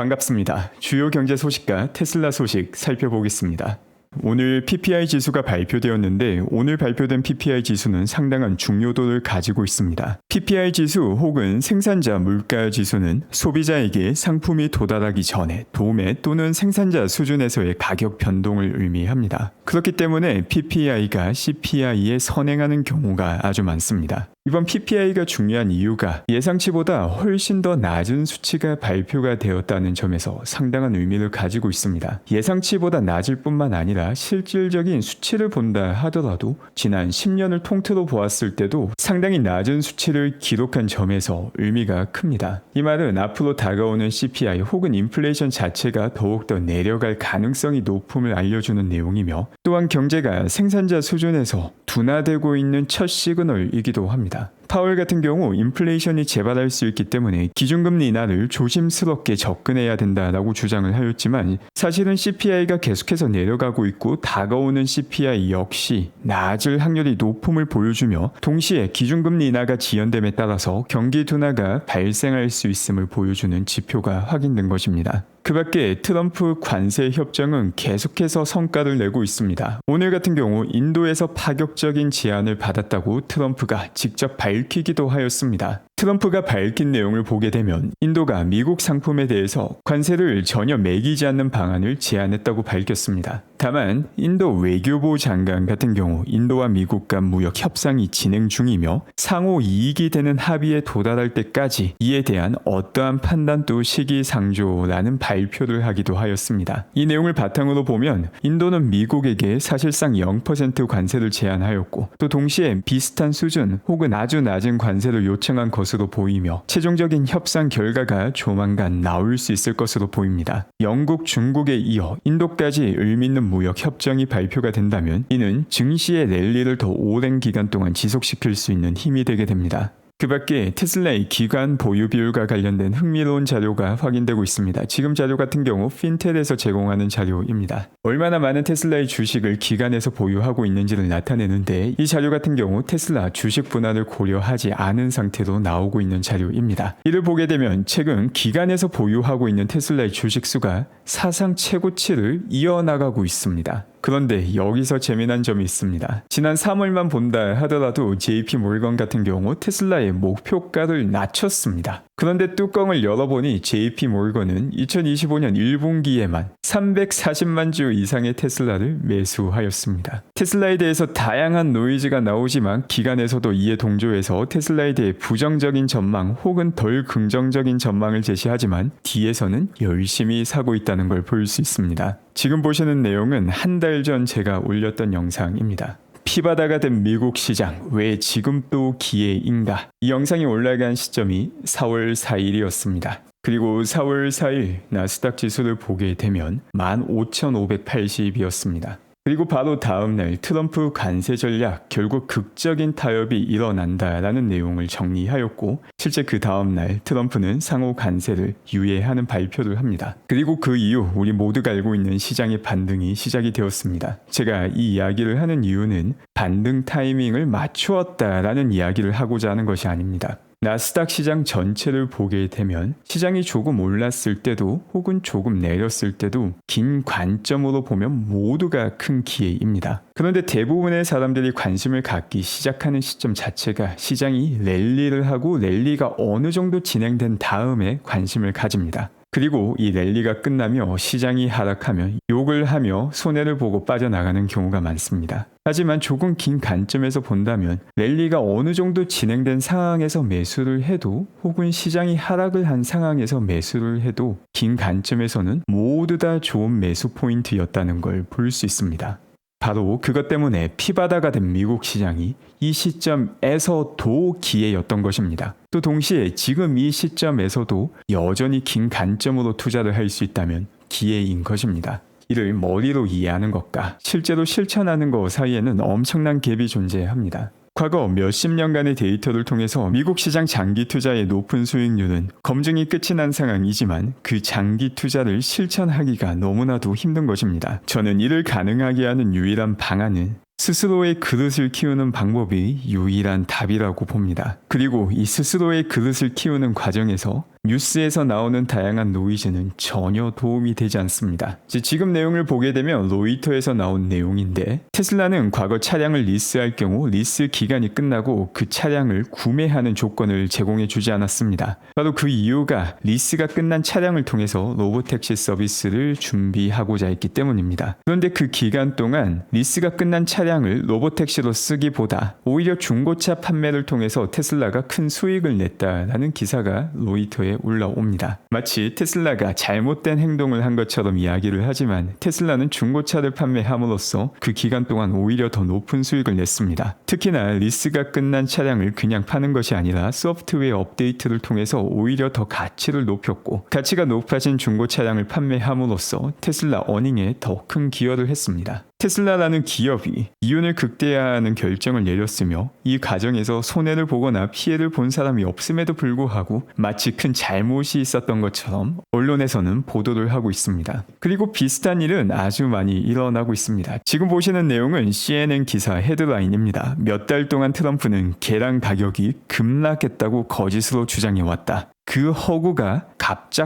반갑습니다. 주요 경제 소식과 테슬라 소식 살펴보겠습니다. 오늘 PPI 지수가 발표되었는데 오늘 발표된 PPI 지수는 상당한 중요도를 가지고 있습니다. PPI 지수 혹은 생산자 물가 지수는 소비자에게 상품이 도달하기 전에 도매 또는 생산자 수준에서의 가격 변동을 의미합니다. 그렇기 때문에 PPI가 CPI에 선행하는 경우가 아주 많습니다. 이번 PPI가 중요한 이유가 예상치보다 훨씬 더 낮은 수치가 발표가 되었다는 점에서 상당한 의미를 가지고 있습니다. 예상치보다 낮을 뿐만 아니라 실질적인 수치를 본다 하더라도 지난 10년을 통틀어 보았을 때도 상당히 낮은 수치를 기록한 점에서 의미가 큽니다. 이 말은 앞으로 다가오는 CPI 혹은 인플레이션 자체가 더욱더 내려갈 가능성이 높음을 알려주는 내용이며 또한 경제가 생산자 수준에서 둔화되고 있는 첫 시그널이기도 합니다. 파월 같은 경우 인플레이션이 재발할 수 있기 때문에 기준금리 인하를 조심스럽게 접근해야 된다라고 주장을 하였지만 사실은 CPI가 계속해서 내려가고 있고 다가오는 CPI 역시 낮을 확률이 높음을 보여주며 동시에 기준금리 인하가 지연됨에 따라서 경기 둔화가 발생할 수 있음을 보여주는 지표가 확인된 것입니다. 그 밖에 트럼프 관세 협정은 계속해서 성과를 내고 있습니다. 오늘 같은 경우 인도에서 파격적인 제안을 받았다고 트럼프가 직접 밝히기도 하였습니다. 트럼프가 밝힌 내용을 보게 되면 인도가 미국 상품에 대해서 관세를 전혀 매기지 않는 방안을 제안했다고 밝혔습니다. 다만 인도 외교부 장관 같은 경우 인도와 미국 간 무역 협상이 진행 중이며 상호 이익이 되는 합의에 도달할 때까지 이에 대한 어떠한 판단도 시기상조라는 발표를 하기도 하였습니다. 이 내용을 바탕으로 보면 인도는 미국에게 사실상 0% 관세를 제안하였고 또 동시에 비슷한 수준 혹은 아주 낮은 관세를 요청한 것으로 보이며 최종적인 협상 결과가 조만간 나올 수 있을 것으로 보입니다. 영국, 중국에 이어 인도까지 의미 있는 무역 협정이 발표가 된다면 이는 증시의 랠리를 더 오랜 기간 동안 지속시킬 수 있는 힘이 되게 됩니다. 그 밖에 테슬라의 기관 보유 비율과 관련된 흥미로운 자료가 확인되고 있습니다. 지금 자료 같은 경우 핀텔에서 제공하는 자료입니다. 얼마나 많은 테슬라의 주식을 기관에서 보유하고 있는지를 나타내는데 이 자료 같은 경우 테슬라 주식 분할을 고려하지 않은 상태로 나오고 있는 자료입니다. 이를 보게 되면 최근 기관에서 보유하고 있는 테슬라의 주식 수가 사상 최고치를 이어나가고 있습니다. 그런데 여기서 재미난 점이 있습니다. 지난 3월만 본다 하더라도 JP 몰건 같은 경우 테슬라의 목표가를 낮췄습니다. 그런데 뚜껑을 열어보니 JP 몰건은 2025년 1분기에만 340만 주 이상의 테슬라를 매수하였습니다. 테슬라에 대해서 다양한 노이즈가 나오지만 기관에서도 이에 동조해서 테슬라에 대해 부정적인 전망 혹은 덜 긍정적인 전망을 제시하지만 뒤에서는 열심히 사고 있다는 걸 볼 수 있습니다. 지금 보시는 내용은 한 달 전 제가 올렸던 영상입니다. 피바다가 된 미국 시장 왜 지금 또 기회인가? 이 영상이 올라간 시점이 4월 4일이었습니다. 그리고 4월 4일 나스닥 지수를 보게 되면 15,580이었습니다. 그리고 바로 다음날 트럼프 관세 전략 결국 극적인 타협이 일어난다라는 내용을 정리하였고 실제 그 다음날 트럼프는 상호 관세를 유예하는 발표를 합니다. 그리고 그 이후 우리 모두가 알고 있는 시장의 반등이 시작이 되었습니다. 제가 이 이야기를 하는 이유는 반등 타이밍을 맞추었다라는 이야기를 하고자 하는 것이 아닙니다. 나스닥 시장 전체를 보게 되면 시장이 조금 올랐을 때도 혹은 조금 내렸을 때도 긴 관점으로 보면 모두가 큰 기회입니다. 그런데 대부분의 사람들이 관심을 갖기 시작하는 시점 자체가 시장이 랠리를 하고 랠리가 어느 정도 진행된 다음에 관심을 가집니다. 그리고 이 랠리가 끝나며 시장이 하락하면 욕을 하며 손해를 보고 빠져나가는 경우가 많습니다. 하지만 조금 긴 관점에서 본다면 랠리가 어느 정도 진행된 상황에서 매수를 해도 혹은 시장이 하락을 한 상황에서 매수를 해도 긴 관점에서는 모두 다 좋은 매수 포인트였다는 걸 볼 수 있습니다. 바로 그것 때문에 피바다가 된 미국 시장이 이 시점에서도 기회였던 것입니다. 또 동시에 지금 이 시점에서도 여전히 긴 관점으로 투자를 할 수 있다면 기회인 것입니다. 이를 머리로 이해하는 것과 실제로 실천하는 것 사이에는 엄청난 갭이 존재합니다. 과거 몇십 년간의 데이터를 통해서 미국 시장 장기 투자의 높은 수익률은 검증이 끝이 난 상황이지만 그 장기 투자를 실천하기가 너무나도 힘든 것입니다. 저는 이를 가능하게 하는 유일한 방안은 스스로의 그릇을 키우는 방법이 유일한 답이라고 봅니다. 그리고 이 스스로의 그릇을 키우는 과정에서 뉴스에서 나오는 다양한 노이즈는 전혀 도움이 되지 않습니다. 지금 내용을 보게 되면 로이터에서 나온 내용인데 테슬라는 과거 차량을 리스할 경우 리스 기간이 끝나고 그 차량을 구매하는 조건을 제공해 주지 않았습니다. 바로 그 이유가 리스가 끝난 차량을 통해서 로보택시 서비스를 준비하고자 했기 때문입니다. 그런데 그 기간 동안 리스가 끝난 차량을 로보택시로 쓰기보다 오히려 중고차 판매를 통해서 테슬라가 큰 수익을 냈다라는 기사가 로이터에 올라옵니다. 마치 테슬라가 잘못된 행동을 한 것처럼 이야기를 하지만 테슬라는 중고차를 판매함으로써 그 기간 동안 오히려 더 높은 수익을 냈습니다. 특히나 리스가 끝난 차량을 그냥 파는 것이 아니라 소프트웨어 업데이트를 통해서 오히려 더 가치를 높였고 가치가 높아진 중고 차량을 판매함으로써 테슬라 어닝에 더 큰 기여를 했습니다. 테슬라라는 기업이 이윤을 극대화하는 결정을 내렸으며 이 과정에서 손해를 보거나 피해를 본 사람이 없음에도 불구하고 마치 큰 잘못이 있었던 것처럼 언론에서는 보도를 하고 있습니다. 그리고 비슷한 일은 아주 많이 일어나고 있습니다. 지금 보시는 내용은 CNN 기사 헤드라인입니다. 몇 달 동안 트럼프는 계란 가격이 급락했다고 거짓으로 주장해왔다. 그 허구가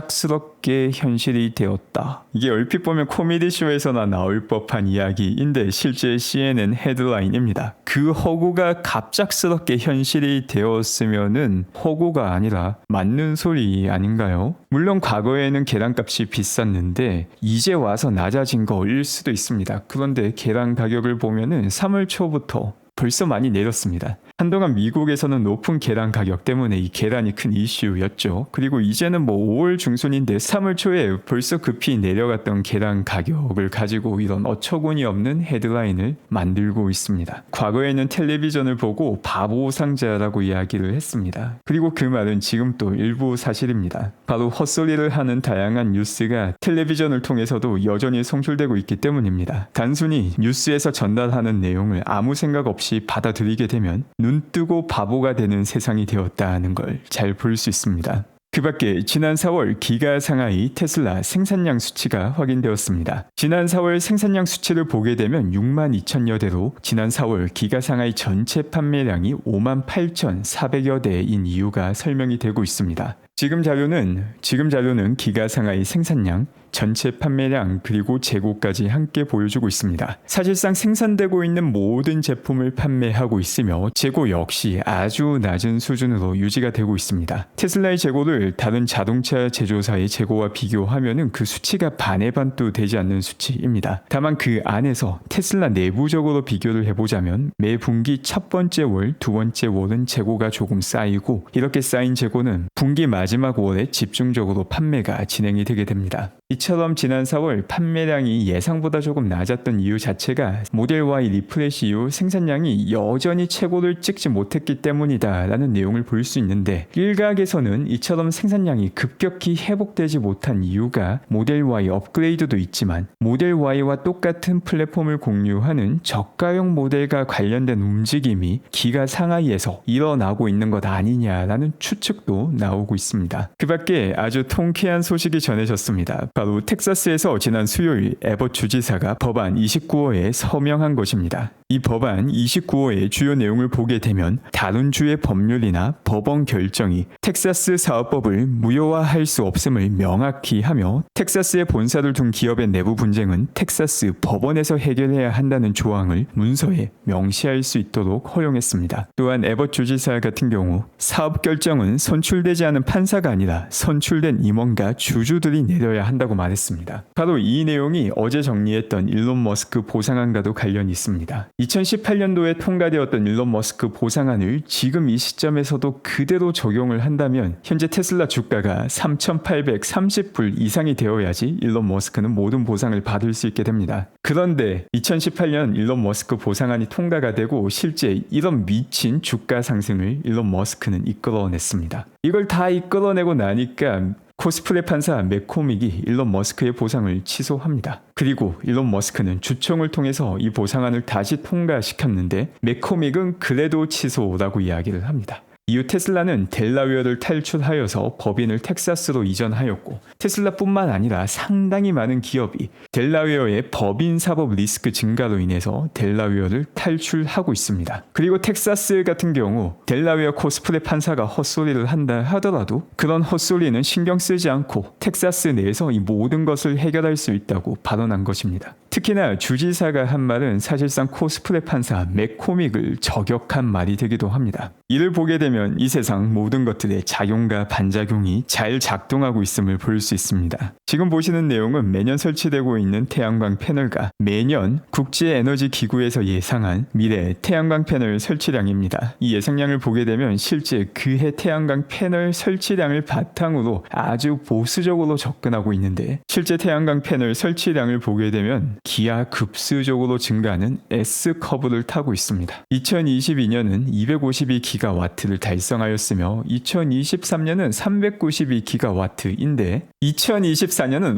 갑작스럽게 현실이 되었다. 이게 얼핏 보면 코미디쇼에서나 나올 법한 이야기인데 실제 CNN 헤드라인입니다. 그 허구가 갑작스럽게 현실이 되었으면은 허구가 아니라 맞는 소리 아닌가요? 물론 과거에는 계란값이 비쌌는데 이제 와서 낮아진 거일 수도 있습니다. 그런데 계란 가격을 보면은 3월 초부터 벌써 많이 내렸습니다. 한동안 미국에서는 높은 계란 가격 때문에 이 계란이 큰 이슈였죠. 그리고 이제는 5월 중순인데 3월 초에 벌써 급히 내려갔던 계란 가격을 가지고 이런 어처구니 없는 헤드라인을 만들고 있습니다. 과거에는 텔레비전을 보고 바보 상자라고 이야기를 했습니다. 그리고 그 말은 지금 또 일부 사실입니다. 바로 헛소리를 하는 다양한 뉴스가 텔레비전을 통해서도 여전히 송출되고 있기 때문입니다. 단순히 뉴스에서 전달하는 내용을 아무 생각 없이 받아들이게 되면 눈 뜨고 바보가 되는 세상이 되었다는 걸 잘 볼 수 있습니다. 그 밖에 지난 4월 기가 상하이 테슬라 생산량 수치가 확인되었습니다. 지난 4월 생산량 수치를 보게 되면 6만 2천여 대로 지난 4월 기가 상하이 전체 판매량이 5만 8,400여 대인 이유가 설명이 되고 있습니다. 지금 자료는 기가 상하이 생산량, 전체 판매량 그리고 재고까지 함께 보여주고 있습니다. 사실상 생산되고 있는 모든 제품을 판매하고 있으며 재고 역시 아주 낮은 수준으로 유지가 되고 있습니다. 테슬라의 재고를 다른 자동차 제조사의 재고와 비교하면은 그 수치가 반의 반도 되지 않는 수치입니다. 다만 그 안에서 테슬라 내부적으로 비교를 해보자면 매 분기 첫 번째 월, 두 번째 월은 재고가 조금 쌓이고 이렇게 쌓인 재고는 분기 마지막 월에 집중적으로 판매가 진행이 되게 됩니다. 이처럼 지난 4월 판매량이 예상보다 조금 낮았던 이유 자체가 모델 Y 리프레시 이후 생산량이 여전히 최고를 찍지 못했기 때문이다 라는 내용을 볼 수 있는데 일각에서는 이처럼 생산량이 급격히 회복되지 못한 이유가 모델 Y 업그레이드도 있지만 모델 Y와 똑같은 플랫폼을 공유하는 저가형 모델과 관련된 움직임이 기가 상하이에서 일어나고 있는 것 아니냐라는 추측도 나오고 있습니다. 그 밖에 아주 통쾌한 소식이 전해졌습니다. 바로 텍사스에서 지난 수요일 에벗 주지사가 법안 29호에 서명한 것입니다. 이 법안 29호의 주요 내용을 보게 되면 다른 주의 법률이나 법원 결정이 텍사스 사업법을 무효화할 수 없음을 명확히 하며 텍사스에 본사를 둔 기업의 내부 분쟁은 텍사스 법원에서 해결해야 한다는 조항을 문서에 명시할 수 있도록 허용했습니다. 또한 에벗 주지사 같은 경우 사업 결정은 선출되지 않은 판사가 아니라 선출된 임원과 주주들이 내려야 한다고 말했습니다. 바로 이 내용이 어제 정리했던 일론 머스크 보상안과도 관련이 있습니다. 2018년도에 통과되었던 일론 머스크 보상안을 지금 이 시점에서도 그대로 적용을 한다면 현재 테슬라 주가가 3,830불 이상이 되어야지 일론 머스크는 모든 보상을 받을 수 있게 됩니다. 그런데 2018년 일론 머스크 보상안이 통과가 되고 실제 이런 미친 주가 상승을 일론 머스크는 이끌어냈습니다. 이걸 다 이끌어내고 나니까 코스프레 판사 맥코믹이 일론 머스크의 보상을 취소합니다. 그리고 일론 머스크는 주총을 통해서 이 보상안을 다시 통과시켰는데 맥코믹은 그래도 취소라고 이야기를 합니다. 이후 테슬라는 델라웨어를 탈출하여서 법인을 텍사스로 이전하였고 테슬라뿐만 아니라 상당히 많은 기업이 델라웨어의 법인 사법 리스크 증가로 인해서 델라웨어를 탈출하고 있습니다. 그리고 텍사스 같은 경우 델라웨어 코스프레 판사가 헛소리를 한다 하더라도 그런 헛소리는 신경 쓰지 않고 텍사스 내에서 이 모든 것을 해결할 수 있다고 발언한 것입니다. 특히나 주지사가 한 말은 사실상 코스프레 판사 맥코믹을 저격한 말이 되기도 합니다. 이를 보게 되면 이 세상 모든 것들의 작용과 반작용이 잘 작동하고 있음을 볼 수 있습니다. 지금 보시는 내용은 매년 설치되고 있는 태양광 패널과 매년 국제에너지기구에서 예상한 미래 태양광 패널 설치량입니다. 이 예상량을 보게 되면 실제 그해 태양광 패널 설치량을 바탕으로 아주 보수적으로 접근하고 있는데 실제 태양광 패널 설치량을 보게 되면 기하급수적으로 증가하는 S커브를 타고 있습니다. 2022년은 252기가와트를 달성하였으며 2023년은 392기가와트인데 2024년은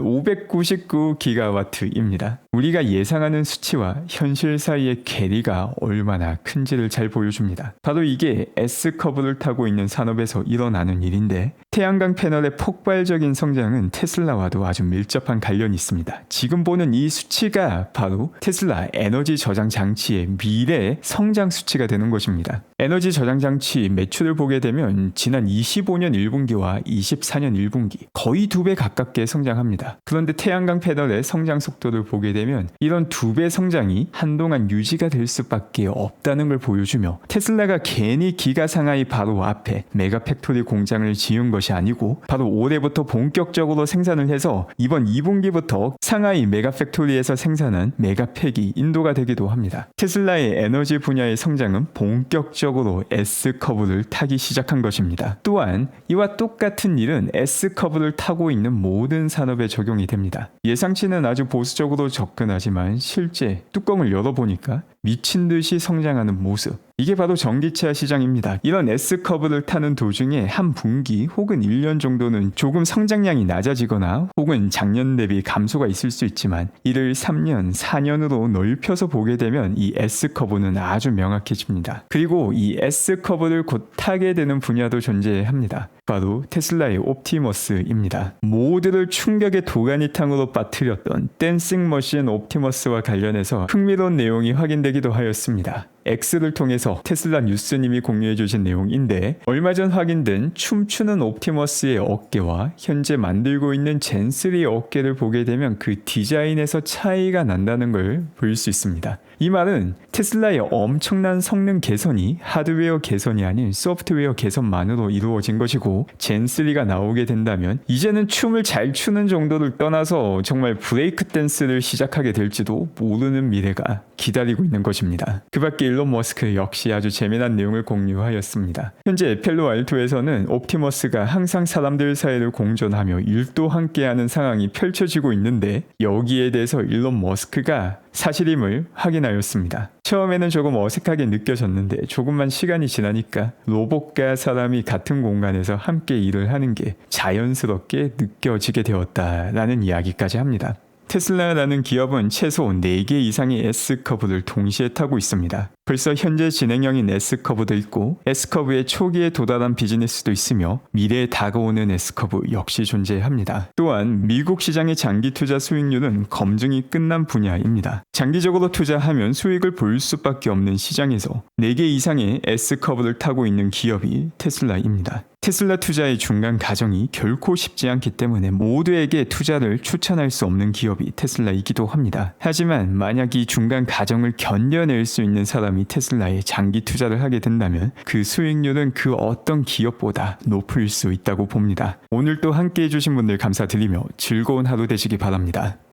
599기가와트입니다. 우리가 예상하는 수치와 현실 사이의 괴리가 얼마나 큰지를 잘 보여줍니다. 바로 이게 S커브를 타고 있는 산업에서 일어나는 일인데 태양광 패널의 폭발적인 성장은 테슬라와도 아주 밀접한 관련이 있습니다. 지금 보는 이 수치가 바로 테슬라 에너지 저장 장치의 미래의 성장 수치가 되는 것입니다. 에너지 저장 장치 매출을 보게 되면 지난 25년 1분기와 24년 1분기 거의 2배 가깝게 성장합니다. 그런데 태양광 패널의 성장 속도를 보게 되면 이런 2배 성장이 한동안 유지가 될 수밖에 없다는 걸 보여주며 테슬라가 괜히 기가 상하이 바로 앞에 메가 팩토리 공장을 지은 것이 아니고 바로 올해부터 본격적으로 생산을 해서 이번 2분기부터 상하이 메가 팩토리에서 생산한 메가팩이 인도가 되기도 합니다. 테슬라의 에너지 분야의 성장은 본격적으로 S커브를 타기 시작한 것입니다. 또한 이와 똑같은 일은 S커브를 타고 있는 모든 산업에 적용이 됩니다. 예상치는 아주 보수적으로 접근하지만 실제 뚜껑을 열어보니까 미친 듯이 성장하는 모습. 이게 바로 전기차 시장입니다. 이런 S커브를 타는 도중에 한 분기 혹은 1년 정도는 조금 성장량이 낮아지거나 혹은 작년 대비 감소가 있을 수 있지만 이를 3년, 4년으로 넓혀서 보게 되면 이 S커브는 아주 명확해집니다. 그리고 이 S커브를 곧 타게 되는 분야도 존재합니다. 바로 테슬라의 옵티머스입니다. 모두를 충격의 도가니탕으로 빠뜨렸던 댄싱 머신 옵티머스와 관련해서 흥미로운 내용이 확인되기도 하였습니다. X를 통해서 테슬라 뉴스님이 공유해 주신 내용인데 얼마 전 확인된 춤추는 옵티머스의 어깨와 현재 만들고 있는 젠3의 어깨를 보게 되면 그 디자인에서 차이가 난다는 걸 볼 수 있습니다. 이 말은 테슬라의 엄청난 성능 개선이 하드웨어 개선이 아닌 소프트웨어 개선만으로 이루어진 것이고 젠3가 나오게 된다면 이제는 춤을 잘 추는 정도를 떠나서 정말 브레이크 댄스를 시작하게 될지도 모르는 미래가 기다리고 있는 것입니다. 그 밖에 일론 머스크 역시 아주 재미난 내용을 공유하였습니다. 현재 펠로 알토에서는 옵티머스가 항상 사람들 사이를 공존하며 일도 함께하는 상황이 펼쳐지고 있는데 여기에 대해서 일론 머스크가 사실임을 확인하였습니다. 처음에는 조금 어색하게 느껴졌는데 조금만 시간이 지나니까 로봇과 사람이 같은 공간에서 함께 일을 하는 게 자연스럽게 느껴지게 되었다라는 이야기까지 합니다. 테슬라라는 기업은 최소 4개 이상의 S커브를 동시에 타고 있습니다. 벌써 현재 진행형인 S커브도 있고 S커브의 초기에 도달한 비즈니스도 있으며 미래에 다가오는 S커브 역시 존재합니다. 또한 미국 시장의 장기 투자 수익률은 검증이 끝난 분야입니다. 장기적으로 투자하면 수익을 볼 수밖에 없는 시장에서 4개 이상의 S커브를 타고 있는 기업이 테슬라입니다. 테슬라 투자의 중간 과정이 결코 쉽지 않기 때문에 모두에게 투자를 추천할 수 없는 기업이 테슬라이기도 합니다. 하지만 만약 이 중간 과정을 견뎌낼 수 있는 사람이 테슬라에 장기 투자를 하게 된다면 그 수익률은 그 어떤 기업보다 높을 수 있다고 봅니다. 오늘 또 함께 해주신 분들 감사드리며 즐거운 하루 되시기 바랍니다.